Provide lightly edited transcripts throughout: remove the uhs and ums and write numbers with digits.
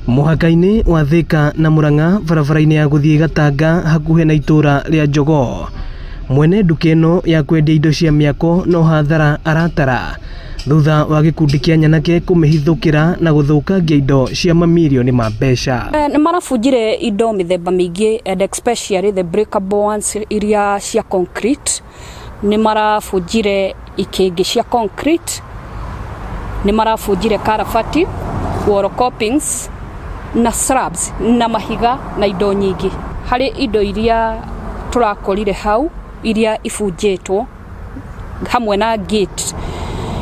Muhaka-ini wa Thika na Murang'a barabara-ini ya guthie Gatanga hakuhe na itura ria Njogoo. Mwene nduka ino ya kwendia indo cia miako no hathara aratara thutha wa gikundi kia nyanake kumihithukira na guthukangia indo cia mamirioni ma mbeca. Ni marabunjire indo mithemba mingi and especially the breakable ones iria cia concrete. Ni marabunjire ikingi cia concrete. Ni marabunjire karabati, wall copings na slabs na mahiga na indo nyingi. Hari indo iria turakorire hau iria ibunjitwo hamwe na gate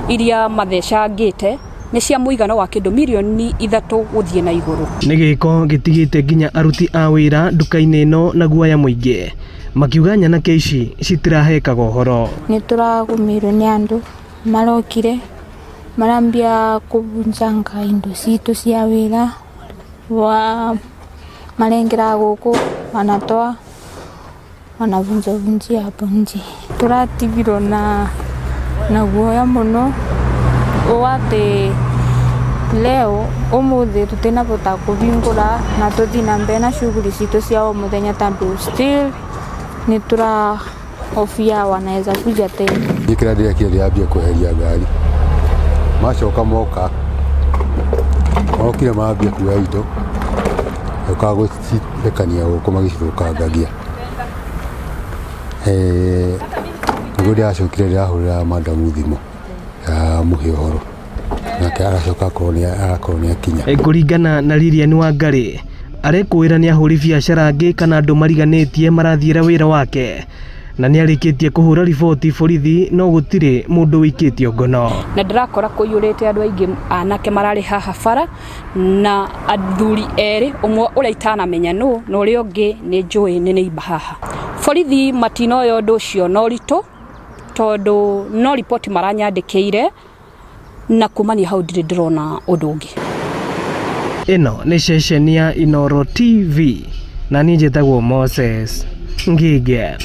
iria matheca gate ni cia muigano wa kindu milioni 3 guthie na iguru. Ni giko gitigite nginya aruti a wira nduka-ini ino na guaya muingi makiuga nyanake ici citirahekaga uhoro. Ni turagumirwo ni andu marokire marambia kubunjanga indo citu cia wira wa marengera guku wanatoa wanavunja hapo nje. Turatigirwo na guoya muno wate leo umuthi tutina bota kuvingura na tuthi na mbere na shughuli citu cia o muthenya tandu still ni tura ofia wanaweza kuja tena. Ikira ndia kiambia kuheria ngari macoka moka okire maambia kuya indo ukagũcikania gũkũ magĩcithũkangagia. Nĩguo ndĩracokire ndĩrahũrĩra madamu thimũ ya mũhe ũhoro nake aracoka arakorwo nĩ akinya. Kũringana na Lilian Wangari arekwĩra nĩ ahũri biacara angĩ kana andũ mariganĩtie marathiĩra wĩra wake na nĩ arĩkĩtie kũhũra riboti borithi no gũtirĩ mũndũ wĩkĩtio ngono. Na ndirakora kũiyũrĩte andũ aingĩ anake mararĩ haha bara na athuri erĩ ũmwe ũrĩa itanamenya nũ na ũrĩa ũngĩ nĩ njũĩ nĩ neighbor haha. Borithi matinoyo ũndũ ũcio no ritũ tondũ no ripoti maranyandĩkĩire na kumania hau ndirĩ ndĩrona ũndũ ũngĩ. Ĩno nĩ ceceni ya Inooro TV na niĩ njĩtagwo Moses Ngige.